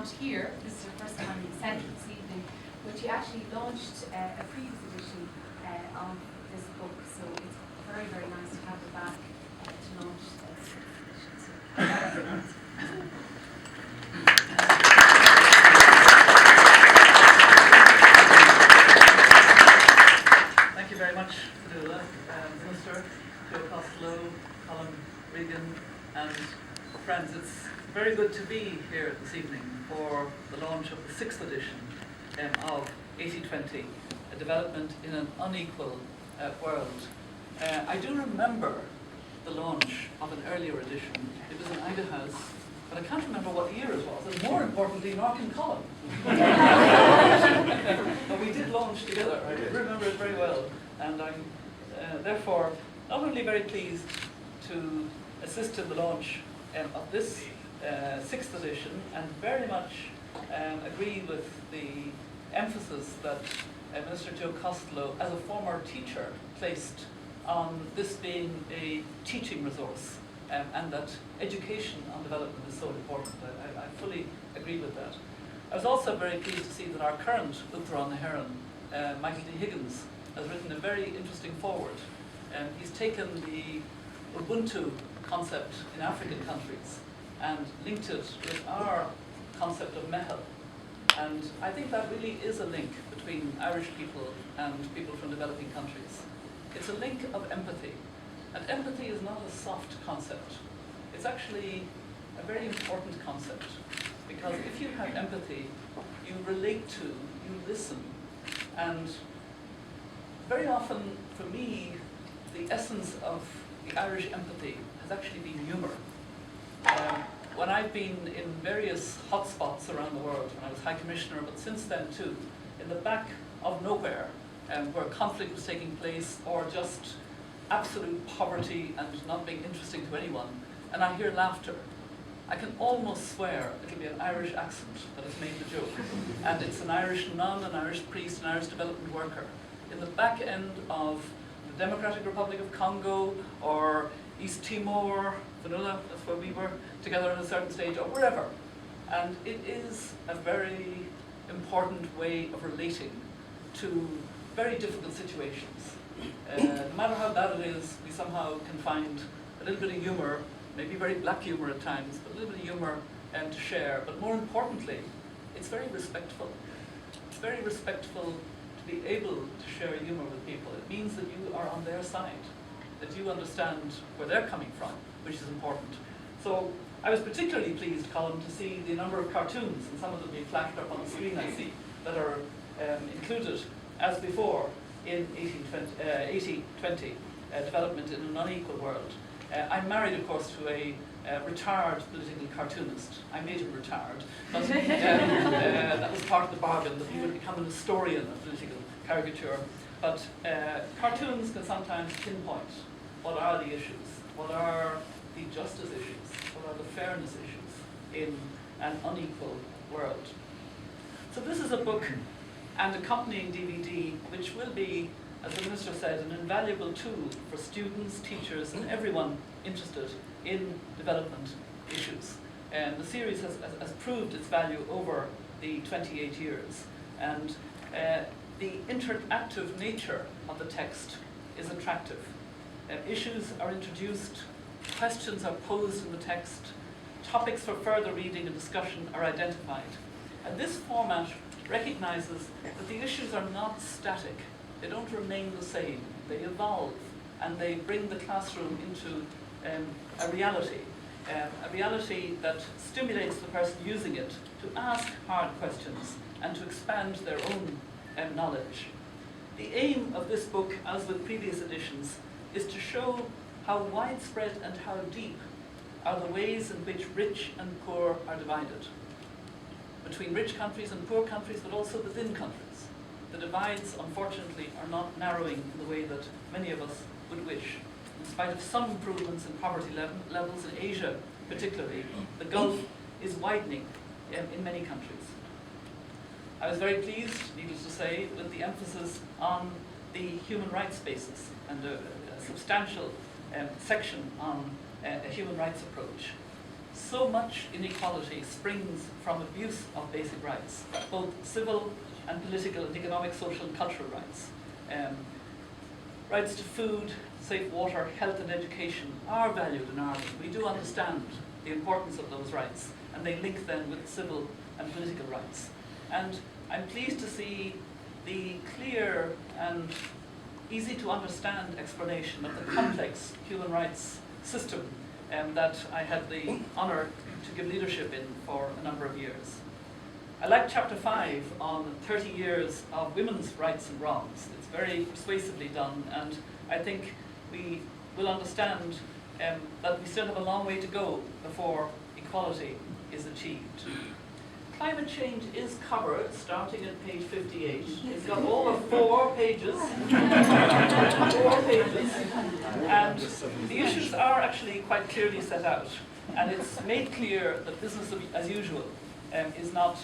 not here, this is your first time in the centre this evening, but you actually launched a previous edition of this book, so it's very, very nice to have it back to launch this edition. Thank you very much, Fadula, Minister, Joe Costello, Colin Regan, and friends. It's very good to be here this evening for the launch of the 6th edition of 8020, a development in an unequal world. I do remember the launch of an earlier edition. It was in Ida House, but I can't remember what year it was, and more importantly, Mark and Colin. But we did launch together. I remember it very well, and I'm therefore not only very pleased to assist in the launch of this 6th edition, and very much agree with the emphasis that Minister Joe Costello, as a former teacher, placed on this being a teaching resource, and that education on development is so important. I fully agree with that. I was also very pleased to see that our current Uachtaráin na hÉireann, Michael D. Higgins, has written a very interesting foreword. He's taken the Ubuntu concept in African countries and linked it with our concept of mehel. And I think that really is a link between Irish people and people from developing countries. It's a link of empathy. And empathy is not a soft concept. It's actually a very important concept. Because if you have empathy, you relate to, you listen. And very often, for me, the essence of the Irish empathy has actually been humour. When I've been in various hotspots around the world, when I was High Commissioner, but since then too, in the back of nowhere, where conflict was taking place, or just absolute poverty and not being interesting to anyone, and I hear laughter, I can almost swear it'll be an Irish accent that has made the joke. And it's an Irish nun, an Irish priest, an Irish development worker. In the back end of the Democratic Republic of Congo, or East Timor, Vanilla, that's where we were together at a certain stage, or wherever. And it is a very important way of relating to very difficult situations. No matter how bad it is, we somehow can find a little bit of humour, maybe very black humour at times, but a little bit of humour to share. But more importantly, it's very respectful. It's very respectful to be able to share humour with people. It means that you are on their side, that you understand where they're coming from, which is important. So I was particularly pleased, Colin, to see the number of cartoons, and some of them being flashed up on the screen, I see, that are included, as before, in 8020, development in an unequal world. I'm married, of course, to a retired political cartoonist. I made him retired, but that was part of the bargain, that he would become an historian of political caricature. But cartoons can sometimes pinpoint what are the issues, what are the justice issues, what are the fairness issues in an unequal world. So this is a book and accompanying DVD, which will be, as the Minister said, an invaluable tool for students, teachers, and everyone interested in development issues. And the series has proved its value over the 28 years. And the interactive nature of the text is attractive. Issues are introduced, questions are posed in the text, topics for further reading and discussion are identified. And this format recognizes that the issues are not static. They don't remain the same. They evolve, and they bring the classroom into a reality that stimulates the person using it to ask hard questions and to expand their own knowledge. The aim of this book, as with previous editions, is to show how widespread and how deep are the ways in which rich and poor are divided. Between rich countries and poor countries, but also within countries. The divides, unfortunately, are not narrowing in the way that many of us would wish. In spite of some improvements in poverty levels in Asia, particularly, the gulf is widening in many countries. I was very pleased, needless to say, with the emphasis on the human rights basis and a substantial section on a human rights approach. so much inequality springs from abuse of basic rights, both civil and political and economic, social and cultural rights. Rights to food, safe water, health and education are valued in Ireland. We do understand the importance of those rights, and they link then with civil and political rights. And I'm pleased to see the clear and easy to understand explanation of the complex human rights system that I had the honour to give leadership in for a number of years. I like Chapter 5 on 30 years of women's rights and wrongs. It's very persuasively done, and I think we will understand that we still have a long way to go before equality is achieved. Climate change is covered starting at page 58. It's got all of 4 pages. 4 pages. And the issues are actually quite clearly set out. And it's made clear that business as usual is not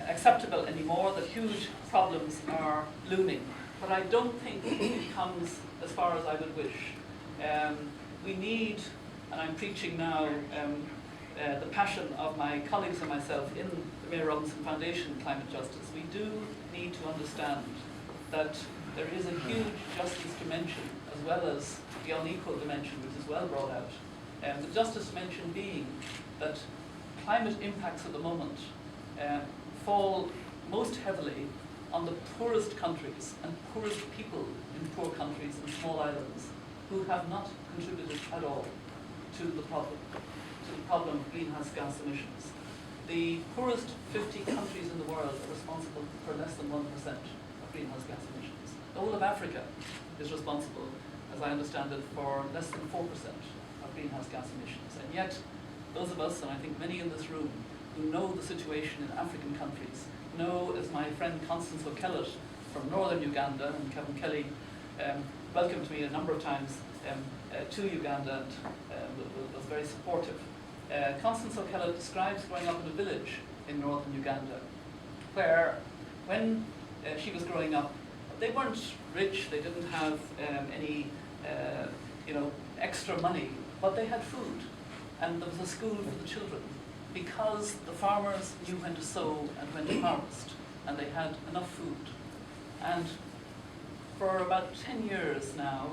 acceptable anymore, that huge problems are looming. But I don't think it comes as far as I would wish. We need, and I'm preaching now, the passion of my colleagues and myself in the Mayor Robinson Foundation Climate Justice. We do need to understand that there is a huge justice dimension as well as the unequal dimension, which is well brought out. The justice dimension being that climate impacts at the moment fall most heavily on the poorest countries and poorest people in poor countries and small islands who have not contributed at all to the problem of greenhouse gas emissions. The poorest 50 countries in the world are responsible for less than 1% of greenhouse gas emissions. The whole of Africa is responsible, as I understand it, for less than 4% of greenhouse gas emissions. And yet, those of us, and I think many in this room, who know the situation in African countries, know, as my friend Constance O'Kellet from northern Uganda, and Kevin Kelly welcomed me a number of times to Uganda and was very supportive. Constance O'Kellet describes growing up in a village in northern Uganda, where when she was growing up, they weren't rich, they didn't have any extra money, but they had food, and there was a school for the children, because the farmers knew when to sow and when to harvest, and they had enough food. And for about 10 years now,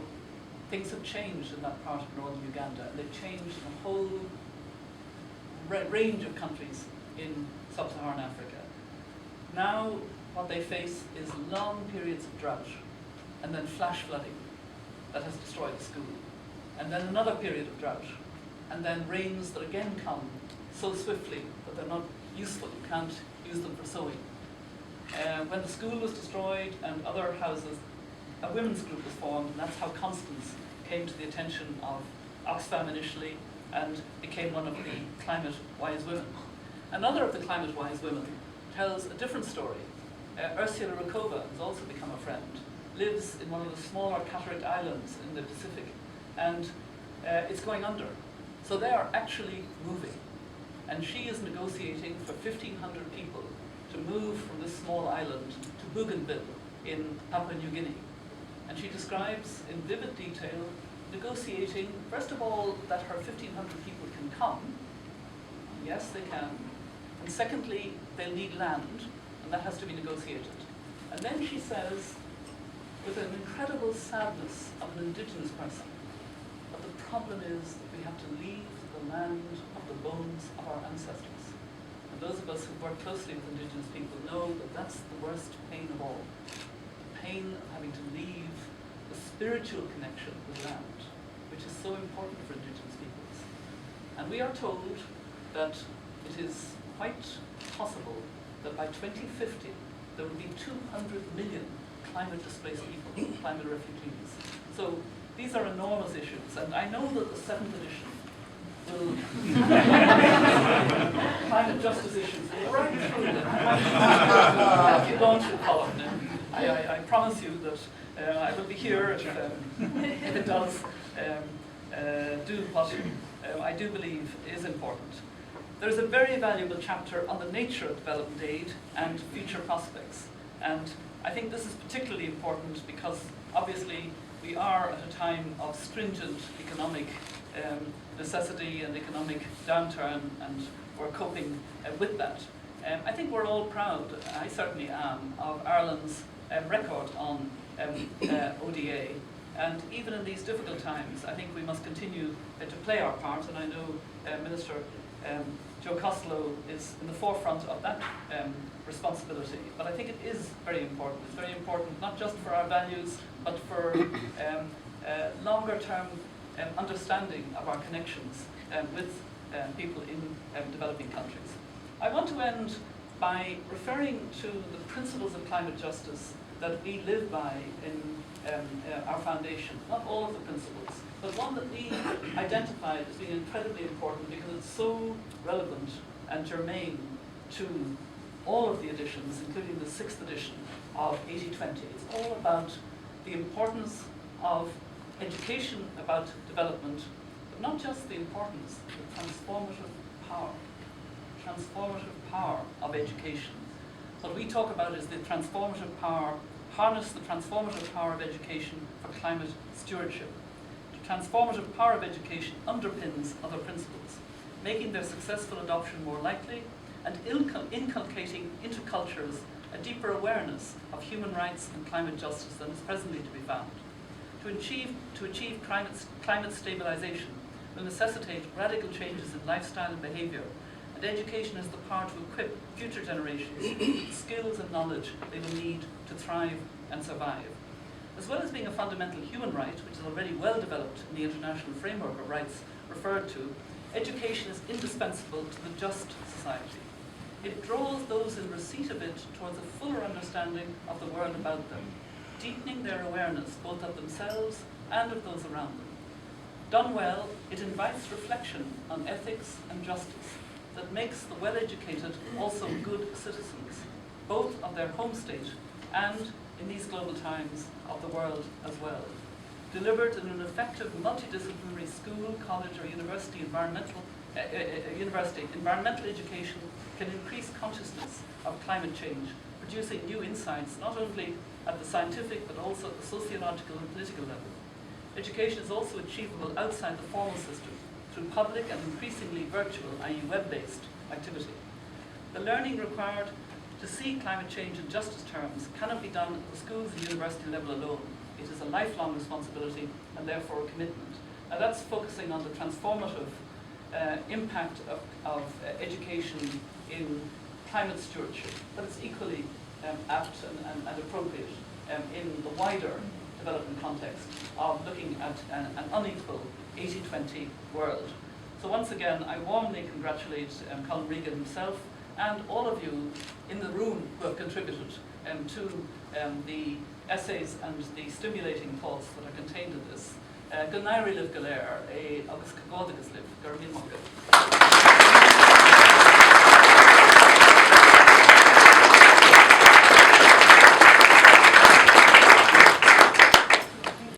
things have changed in that part of northern Uganda, and they've changed in a whole range of countries in sub-Saharan Africa. Now, what they face is long periods of drought, and then flash flooding that has destroyed the school, and then another period of drought, and then rains that again come so swiftly that they're not useful. You can't use them for sowing. When the school was destroyed and other houses, a women's group was formed, and that's how Constance came to the attention of Oxfam initially and became one of the climate-wise women. Another of the climate-wise women tells a different story. Ursula Rakova, who's also become a friend, lives in one of the smaller Cataract Islands in the Pacific, and it's going under. So they are actually moving. And she is negotiating for 1,500 people to move from this small island to Bougainville in Papua New Guinea. And she describes in vivid detail negotiating, first of all, that her 1,500 people can come. Yes, they can. And secondly, they'll need land, and that has to be negotiated. And then she says, with an incredible sadness of an indigenous person, that the problem is that we have to leave the land of the bones of our ancestors. And those of us who work closely with indigenous people know that that's the worst pain of all. The pain of having to leave the spiritual connection with land, which is so important for indigenous peoples. And we are told that it is quite possible that by 2050 there will be 200 million climate displaced people, climate refugees. So these are enormous issues, and I know that the 7th edition will climate justice issues right through them. If you launch it, Colin, I promise you that I will be here if it does do what I do believe is important. There's a very valuable chapter on the nature of development aid and future prospects. And I think this is particularly important because obviously we are at a time of stringent economic necessity and economic downturn, and we're coping with that. I think we're all proud, I certainly am, of Ireland's record on ODA. And even in these difficult times, I think we must continue to play our part, and I know Minister Joe Costello is in the forefront of that responsibility. But I think it is very important. It's very important not just for our values, but for longer term understanding of our connections with people in developing countries. I want to end by referring to the principles of climate justice that we live by in our foundation. Not all of the principles, but one that we identified as being incredibly important because it's so relevant and germane to all of the editions, including the 6th edition of 80/20. It's all about the importance of education about development, but not just the importance, the transformative power of education. What we talk about is the transformative power, harness the transformative power of education for climate stewardship. The transformative power of education underpins other principles, making their successful adoption more likely and inculcating into cultures a deeper awareness of human rights and climate justice than is presently to be found. To achieve climate stabilization will necessitate radical changes in lifestyle and behavior, and education has the power to equip future generations with skills and knowledge they will need to thrive and survive. As well as being a fundamental human right, which is already well developed in the international framework of rights referred to, education is indispensable to the just society. It draws those in receipt of it towards a fuller understanding of the world about them, deepening their awareness both of themselves and of those around them. Done well, it invites reflection on ethics and justice that makes the well-educated also good citizens, both of their home state and, in these global times, of the world as well. Delivered in an effective multidisciplinary school, college or university environmental education can increase consciousness of climate change, producing new insights not only at the scientific but also at the sociological and political level. Education is also achievable outside the formal system through public and increasingly virtual, i.e. web-based activity. The learning required to see climate change in justice terms cannot be done at the schools and university level alone. It is a lifelong responsibility and therefore a commitment. Now that's focusing on the transformative impact of education in climate stewardship, but it's equally apt and appropriate in the wider development context of looking at an unequal 80/20 world. So once again, I warmly congratulate Colin Regan himself and all of you in the room who have contributed to the essays and the stimulating thoughts that are contained in this. Gulnairi liv Galer, agus Kagodagus liv, Garmin Monga.